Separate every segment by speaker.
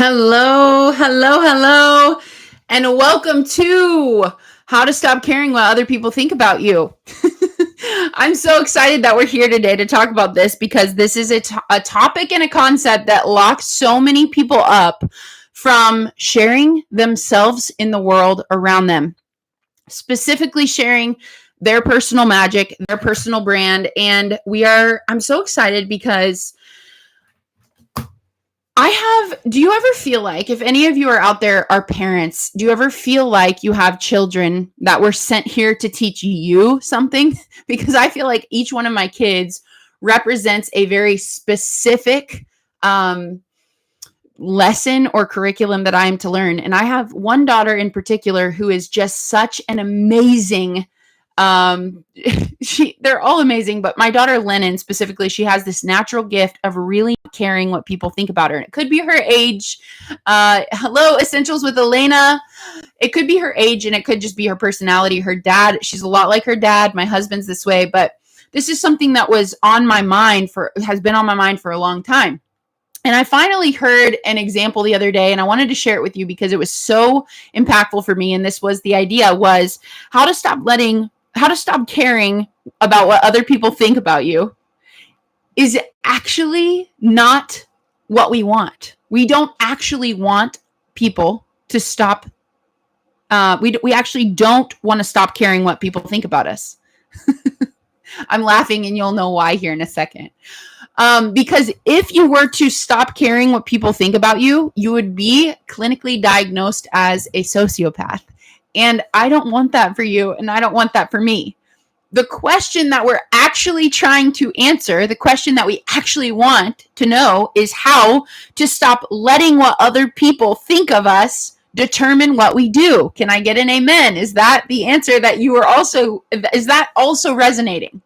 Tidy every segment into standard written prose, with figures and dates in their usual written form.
Speaker 1: Hello, hello, hello, and welcome to How to Stop Caring What Other People Think About You. I'm so excited that we're here today to talk about this because this is a topic and a concept that locks so many people up from sharing themselves in the world around them, specifically sharing their personal magic, their personal brand. And I'm so excited because do you ever feel like, if any of you are out there are parents, do you ever feel like you have children that were sent here to teach you something? Because I feel like each one of my kids represents a very specific lesson or curriculum that I am to learn. And I have one daughter in particular who is just such an amazing they're all amazing, but my daughter Lennon specifically, she has this natural gift of really caring what people think about her. And it could be her age. Hello, Essentials with Elena. It could be her age, and it could just be her personality. Her dad, she's a lot like her dad. My husband's this way, but this is something that has been on my mind for a long time. And I finally heard an example the other day, and I wanted to share it with you because it was so impactful for me. And this was the idea was how to stop caring about what other people think about you is actually not what we want. We don't actually want people to stop. We actually don't want to stop caring what people think about us. I'm laughing and you'll know why here in a second. Because if you were to stop caring what people think about you, you would be clinically diagnosed as a sociopath. And I don't want that for you, and I don't want that for me. The question that we're actually trying to answer, the question that we actually want to know is how to stop letting what other people think of us determine what we do. Can I get an amen? Is that the answer that is that also resonating?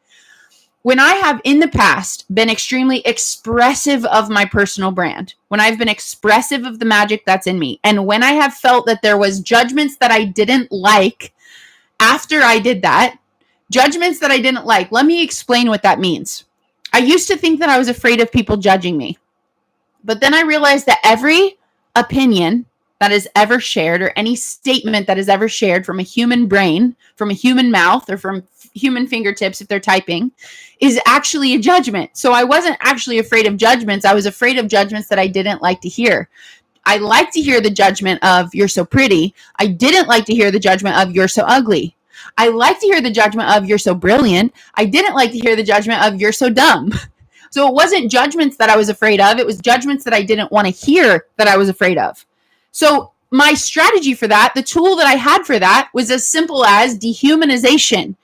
Speaker 1: When I have in the past been extremely expressive of my personal brand, when I've been expressive of the magic that's in me, and when I have felt that there was judgments that I didn't like after I did that, judgments that I didn't like, let me explain what that means. I used to think that I was afraid of people judging me, but then I realized that every opinion that is ever shared or any statement that is ever shared from a human brain, from a human mouth, or from human fingertips if they're typing, is actually a judgment. So I wasn't actually afraid of judgments. I was afraid of judgments that I didn't like to hear. I like to hear the judgment of "you're so pretty." I didn't like to hear the judgment of "you're so ugly." I like to hear the judgment of "you're so brilliant." I didn't like to hear the judgment of "you're so dumb." So it wasn't judgments that I was afraid of. It was judgments that I didn't want to hear that I was afraid of. So my strategy for that, the tool that I had for that, was as simple as dehumanization.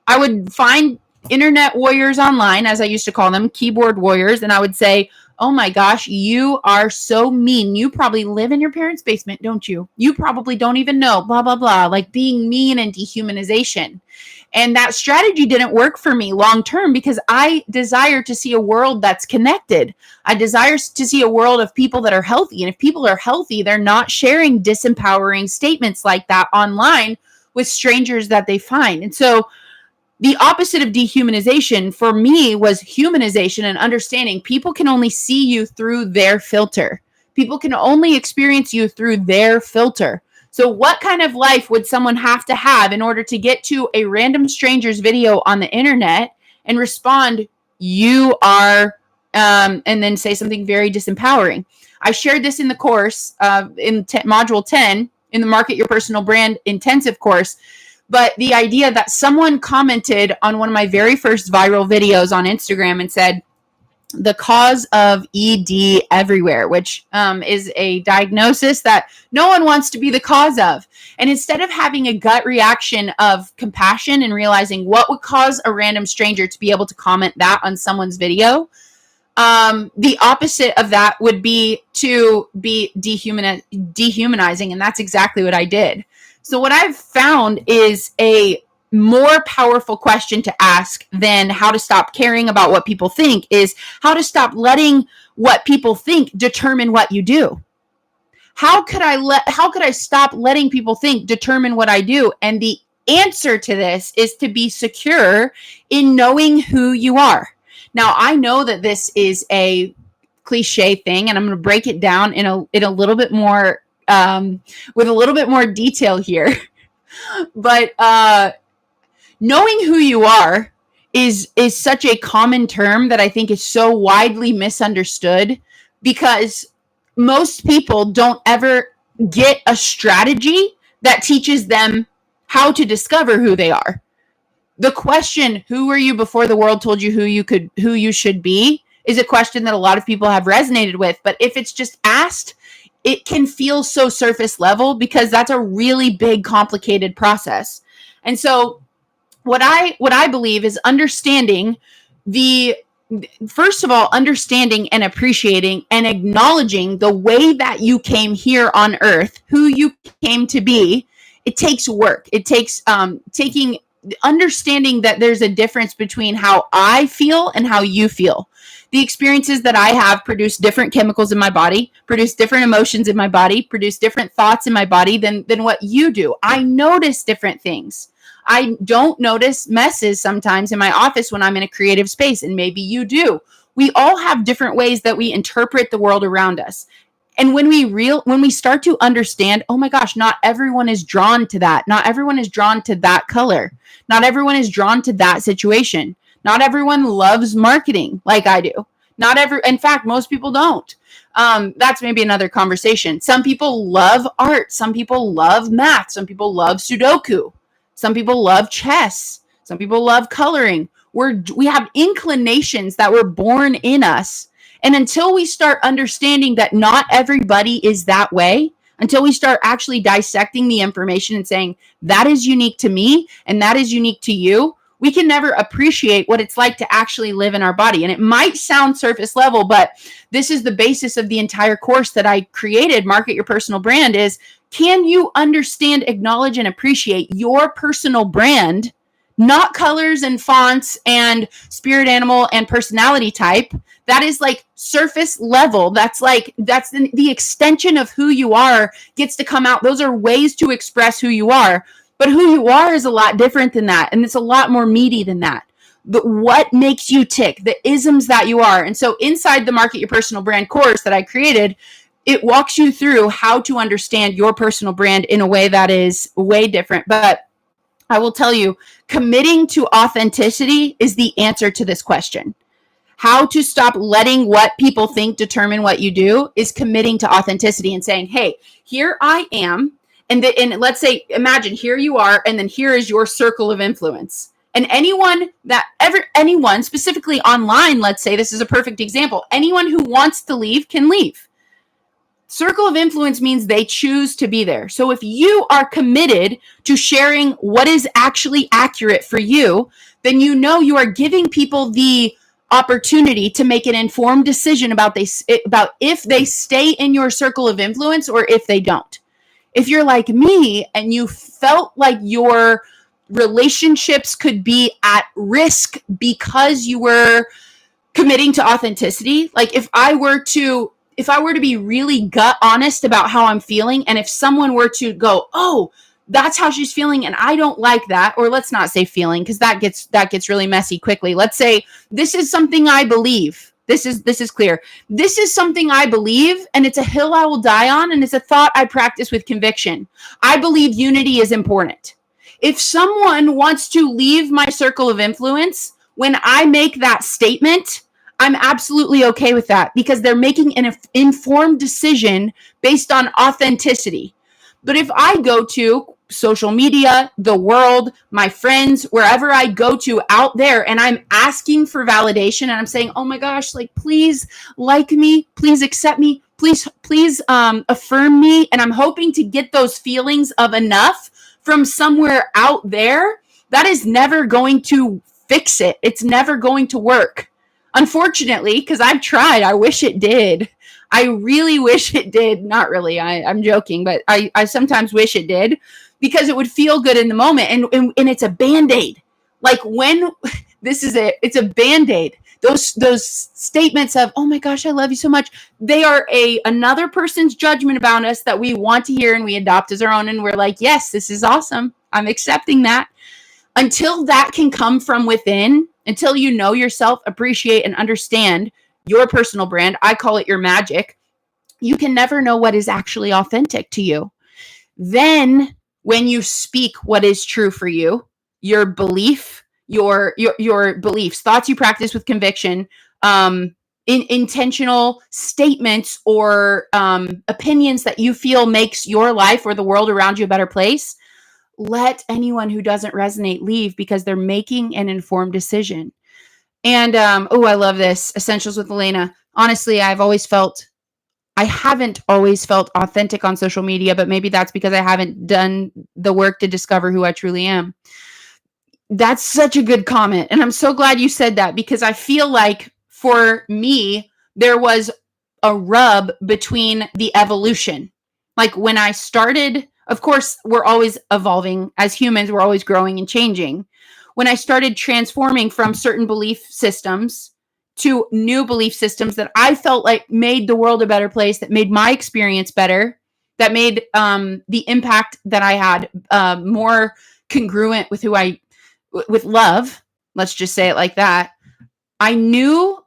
Speaker 1: I would find internet warriors online, as I used to call them, keyboard warriors, and I would say, "Oh my gosh, you are so mean. You probably live in your parents' basement, don't you? You probably don't even know, blah, blah, blah," like being mean and dehumanization. And that strategy didn't work for me long term because I desire to see a world that's connected. I desire to see a world of people that are healthy. And if people are healthy, they're not sharing disempowering statements like that online with strangers that they find. And so the opposite of dehumanization for me was humanization and understanding people can only see you through their filter. People can only experience you through their filter. So what kind of life would someone have to have in order to get to a random stranger's video on the internet and respond, "You are," and then say something very disempowering? I shared this in the course in module 10 in the Market Your Personal Brand intensive course. But the idea that someone commented on one of my very first viral videos on Instagram and said, "The cause of ED everywhere," which is a diagnosis that no one wants to be the cause of. And instead of having a gut reaction of compassion and realizing what would cause a random stranger to be able to comment that on someone's video, the opposite of that would be to be dehumanizing. And that's exactly what I did. So what I've found is a more powerful question to ask than how to stop caring about what people think is how to stop letting what people think determine what you do. How could I stop letting people think determine what I do? And the answer to this is to be secure in knowing who you are. Now, I know that this is a cliche thing, and I'm going to break it down in a little bit more, with a little bit more detail here. But knowing who you are is such a common term that I think is so widely misunderstood, because most people don't ever get a strategy that teaches them how to discover who they are. The question, who were you before the world told you who you should be, is a question that a lot of people have resonated with. But if it's just asked, it can feel so surface level, because that's a really big, complicated process. And so what I believe is understanding first of all, understanding and appreciating and acknowledging the way that you came here on earth, who you came to be. It takes work. It takes understanding that there's a difference between how I feel and how you feel. The experiences that I have produce different chemicals in my body, produce different emotions in my body, produce different thoughts in my body than what you do. I notice different things. I don't notice messes sometimes in my office when I'm in a creative space, and maybe you do. We all have different ways that we interpret the world around us. And when we start to understand, oh my gosh, not everyone is drawn to that. Not everyone is drawn to that color. Not everyone is drawn to that situation. Not everyone loves marketing like I do. In fact, most people don't. That's maybe another conversation. Some people love art. Some people love math. Some people love Sudoku. Some people love chess. Some people love coloring. We have inclinations that were born in us. And until we start understanding that not everybody is that way, until we start actually dissecting the information and saying that is unique to me and that is unique to you, we can never appreciate what it's like to actually live in our body. And it might sound surface level, but this is the basis of the entire course that I created, Market Your Personal Brand, is can you understand, acknowledge, and appreciate your personal brand, not colors and fonts and spirit animal and personality type. That is like surface level. That's the extension of who you are gets to come out. Those are ways to express who you are. But who you are is a lot different than that. And it's a lot more meaty than that. But what makes you tick, the isms that you are. And so inside the Market Your Personal Brand course that I created, it walks you through how to understand your personal brand in a way that is way different. But I will tell you, committing to authenticity is the answer to this question. How to stop letting what people think determine what you do is committing to authenticity and saying, hey, here I am. And let's say, imagine here you are, and then here is your circle of influence. And anyone specifically online, let's say, this is a perfect example. Anyone who wants to leave can leave. Circle of influence means they choose to be there. So if you are committed to sharing what is actually accurate for you, then you know you are giving people the opportunity to make an informed decision about if they stay in your circle of influence or if they don't. If you're like me and you felt like your relationships could be at risk because you were committing to authenticity, like if I were to be really gut honest about how I'm feeling, and if someone were to go, oh, that's how she's feeling and I don't like that, or let's not say feeling because that gets really messy quickly. Let's say this is something I believe. This is clear. This is something I believe, and it's a hill I will die on, and it's a thought I practice with conviction. I believe unity is important. If someone wants to leave my circle of influence, when I make that statement, I'm absolutely okay with that because they're making an informed decision based on authenticity. But if I go to social media, the world, my friends, wherever I go to out there, and I'm asking for validation and I'm saying, oh my gosh, like, please like me, please accept me, please affirm me. And I'm hoping to get those feelings of enough from somewhere out there, that is never going to fix it. It's never going to work. Unfortunately, because I've tried, I wish it did. I really wish it did. Not really. I'm joking, but I sometimes wish it did because it would feel good in the moment. And it's a Band-Aid. Like when this is it, it's a Band-Aid. Those statements of, oh my gosh, I love you so much. They are another person's judgment about us that we want to hear and we adopt as our own. And we're like, yes, this is awesome. I'm accepting that. Until that can come from within, until you know yourself, appreciate, and understand your personal brand, I call it your magic, you can never know what is actually authentic to you. Then when you speak what is true for you, your belief, your beliefs, thoughts you practice with conviction, intentional statements or opinions that you feel makes your life or the world around you a better place, let anyone who doesn't resonate leave, because they're making an informed decision. And I love this. Essentials with Elena. Honestly, I haven't always felt authentic on social media, but maybe that's because I haven't done the work to discover who I truly am. That's such a good comment. And I'm so glad you said that, because I feel like for me, there was a rub between the evolution. Like when I started, of course, we're always evolving as humans, we're always growing and changing. When I started transforming from certain belief systems to new belief systems that I felt like made the world a better place, that made my experience better, that made the impact that I had more congruent with with love, let's just say it like that. I knew,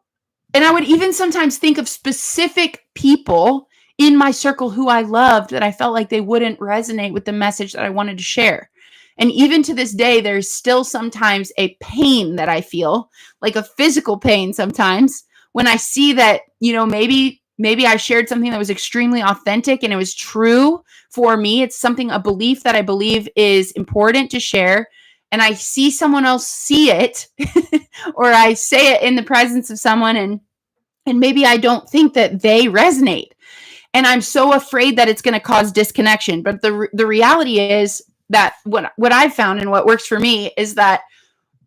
Speaker 1: and I would even sometimes think of specific people in my circle who I loved that I felt like they wouldn't resonate with the message that I wanted to share. And even to this day, there's still sometimes a pain that I feel, like a physical pain sometimes, when I see that, maybe I shared something that was extremely authentic and it was true for me. It's a belief that I believe is important to share. And I see someone else see it or I say it in the presence of someone and maybe I don't think that they resonate. And I'm so afraid that it's going to cause disconnection. But the reality is that what I've found and what works for me is that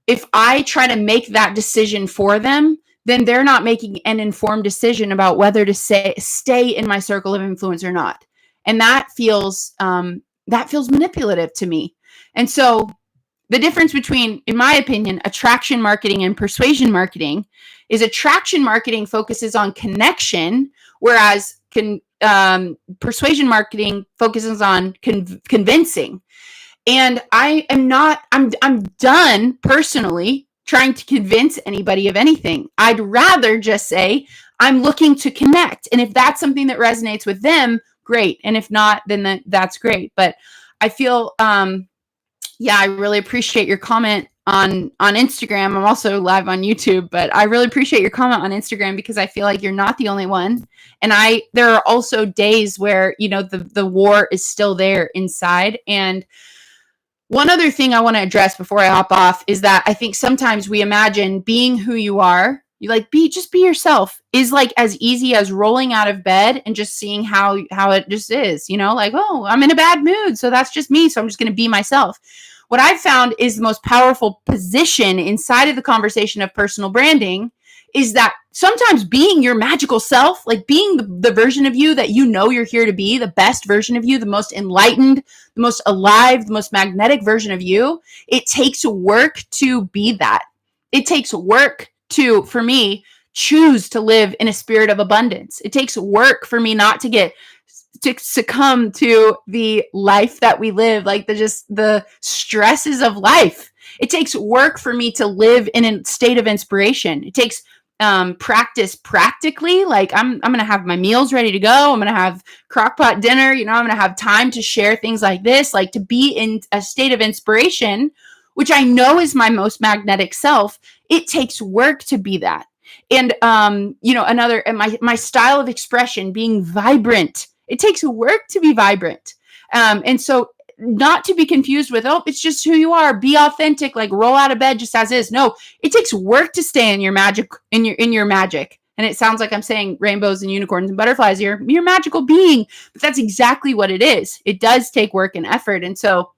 Speaker 1: if I try to make that decision for them, then they're not making an informed decision about whether to stay in my circle of influence or not. And that feels manipulative to me. And so the difference between, in my opinion, attraction marketing and persuasion marketing is attraction marketing focuses on connection, whereas persuasion marketing focuses on convincing. And I'm done personally trying to convince anybody of anything. I'd rather just say I'm looking to connect. And if that's something that resonates with them, great. And if not, then that's great. But I feel, I really appreciate your comment on Instagram. I'm also live on YouTube, but I really appreciate your comment on Instagram because I feel like you're not the only one. And there are also days where, the war is still there inside. And one other thing I want to address before I hop off is that I think sometimes we imagine being who you are, just be yourself, is like as easy as rolling out of bed and just seeing how it just is, oh, I'm in a bad mood, so that's just me, so I'm just going to be myself. What I've found is the most powerful position inside of the conversation of personal branding is that sometimes being your magical self, like being the version of you that you're here to be, the best version of you, the most enlightened, the most alive, the most magnetic version of you, it takes work to be that. It takes work to, for me, choose to live in a spirit of abundance. It takes work for me not to succumb to the life that we live, like the stresses of life. It takes work for me to live in a state of inspiration. It takes practice practically. Like I'm going to have my meals ready to go. I'm going to have crockpot dinner. I'm going to have time to share things like this, like to be in a state of inspiration, which I know is my most magnetic self. It takes work to be that. And, my style of expression being vibrant, it takes work to be vibrant. And so not to be confused with, it's just who you are, be authentic, like roll out of bed just as is. No, it takes work to stay in your magic, in your magic. And it sounds like I'm saying rainbows and unicorns and butterflies here, your magical being, but that's exactly what it is. It does take work and effort. And so,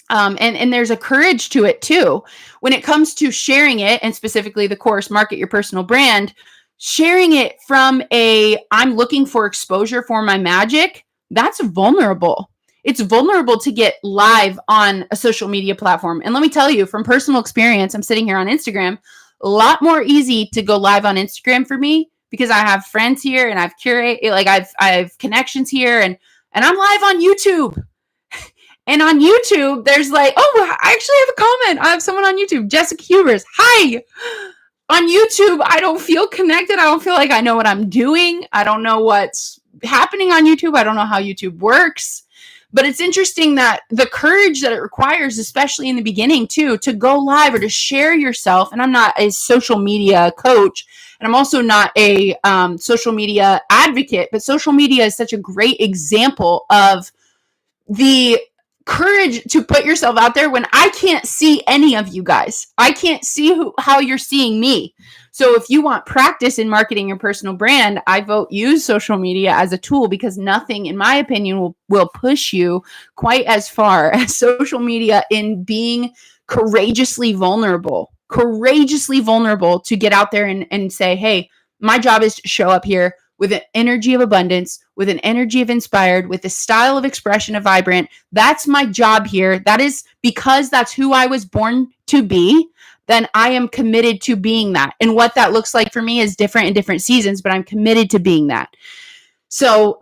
Speaker 1: and there's a courage to it too. When it comes to sharing it, and specifically the course, Market Your Personal Brand, sharing it from I'm looking for exposure for my magic, that's vulnerable. It's vulnerable to get live on a social media platform. And let me tell you, from personal experience, I'm sitting here on Instagram, a lot more easy to go live on Instagram for me because I have friends here and I've I've connections here and I'm live on YouTube. And on YouTube, there's I actually have a comment. I have someone on YouTube, Jessica Hubers. Hi. on YouTube, I don't feel connected. I don't feel like I know what I'm doing. I don't know what's happening on YouTube. I don't know how YouTube works. But it's interesting that the courage that it requires, especially in the beginning too, to go live or to share yourself. And I'm not a social media coach, and I'm also not a social media advocate, but social media is such a great example of the courage to put yourself out there when I can't see any of you guys. I can't see how you're seeing me. So if you want practice in marketing your personal brand, I vote use social media as a tool, because nothing, in my opinion, will push you quite as far as social media in being courageously vulnerable to get out there and say, hey, my job is to show up here with an energy of abundance, with an energy of inspired, with a style of expression of vibrant. That's my job here. That is because that's who I was born to be. Then I am committed to being that. And what that looks like for me is different in different seasons, but I'm committed to being that. So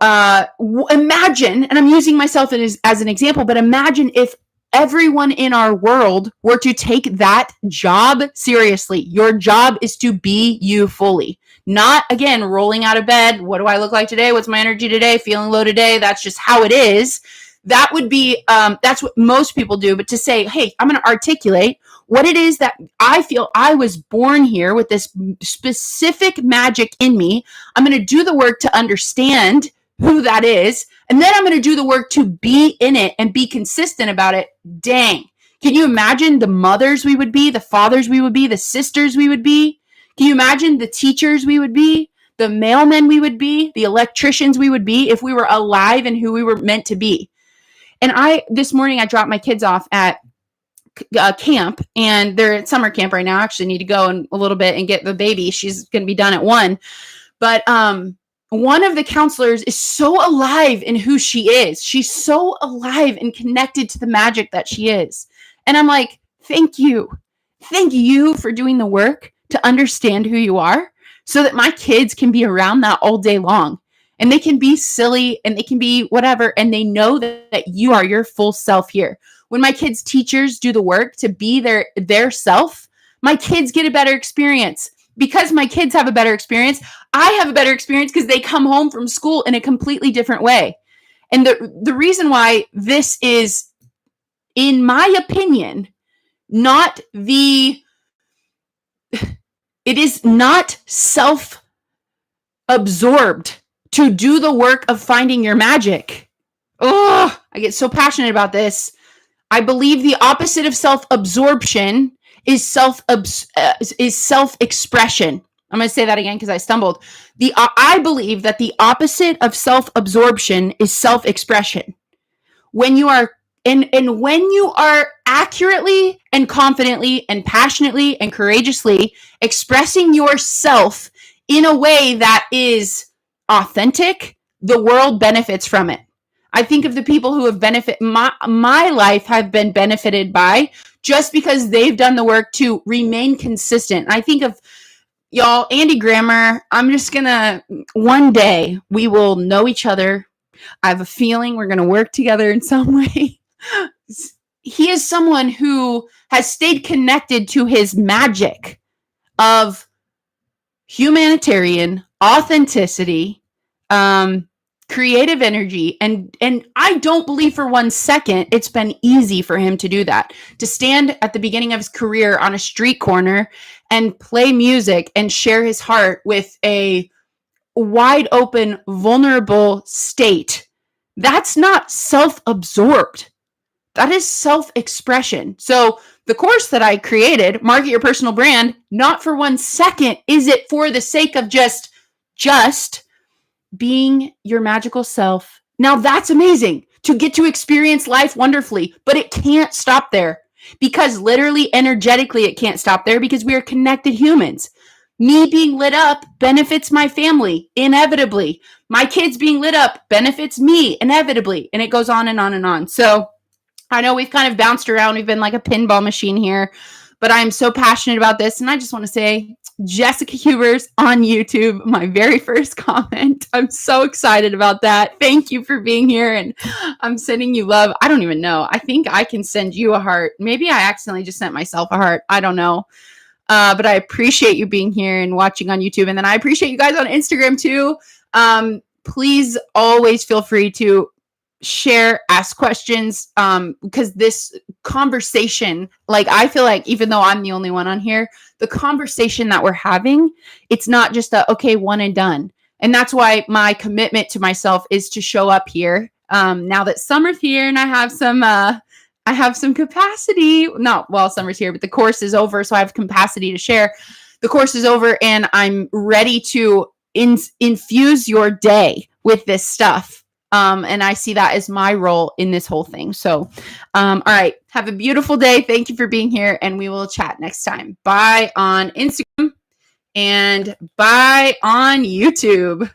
Speaker 1: imagine, and I'm using myself as an example, but imagine if everyone in our world were to take that job seriously. Your job is to be you fully. Not, again, rolling out of bed. What do I look like today? What's my energy today? Feeling low today? That's just how it is. That would be, that's what most people do. But to say, hey, I'm going to articulate what it is that I feel I was born here with this specific magic in me. I'm going to do the work to understand who that is. And then I'm going to do the work to be in it and be consistent about it. Dang. Can you imagine the mothers we would be, the fathers we would be, the sisters we would be? Can you imagine the teachers we would be, the mailmen we would be, the electricians we would be if we were alive and who we were meant to be? And this morning I dropped my kids off at camp, and they're at summer camp right now. I actually need to go in a little bit and get the baby. She's going to be done at 1. But one of the counselors is so alive in who she is. She's so alive and connected to the magic that she is. And I'm like, thank you. Thank you for doing the work to understand who you are, so that my kids can be around that all day long. And they can be silly and they can be whatever. And they know that you are your full self here. When my kids' teachers do the work to be their self, my kids get a better experience. Because my kids have a better experience, I have a better experience because they come home from school in a completely different way. And the reason why this is, in my opinion, it is not self-absorbed to do the work of finding your magic. Oh, I get so passionate about this. I believe the opposite of self-absorption is self-expression. I'm going to say that again because I stumbled. I believe that the opposite of self-absorption is self-expression. When you are when you are accurately and confidently and passionately and courageously expressing yourself in a way that is authentic, the world benefits from it. I think of the people who have benefited, my life have been benefited by, just because they've done the work to remain consistent. I think of, y'all, Andy Grammer. I'm just gonna, one day we will know each other. I have a feeling we're gonna work together in some way. He is someone who has stayed connected to his magic of humanitarian authenticity, creative energy, and I don't believe for 1 second it's been easy for him to do that. To stand at the beginning of his career on a street corner and play music and share his heart with a wide open, vulnerable state, that's not self-absorbed. That is self-expression. So the course that I created, Market Your Personal Brand, not for 1 second is it for the sake of just being your magical self. Now that's amazing to get to experience life wonderfully, but it can't stop there, because literally, energetically, it can't stop there, because we are connected humans. Me being lit up benefits my family, inevitably. My kids being lit up benefits me, inevitably. And it goes on and on and on. So I know we've kind of bounced around. We've been like a pinball machine here, but I'm so passionate about this. And I just want to say, Jessica Hubers on YouTube, my very first comment. I'm so excited about that. Thank you for being here. And I'm sending you love. I don't even know. I think I can send you a heart. Maybe I accidentally just sent myself a heart. I don't know. But I appreciate you being here and watching on YouTube. And then I appreciate you guys on Instagram too. Please always feel free to share, ask questions, because this conversation, like, I feel like even though I'm the only one on here, the conversation that we're having, it's not just a, okay, one and done. And that's why my commitment to myself is to show up here. Now that summer's here and I have some capacity. Not while summer's here, but the course is over, so I have capacity to share. The course is over, and I'm ready to infuse your day with this stuff. And I see that as my role in this whole thing. So, all right, have a beautiful day. Thank you for being here, and we will chat next time. Bye on Instagram and bye on YouTube.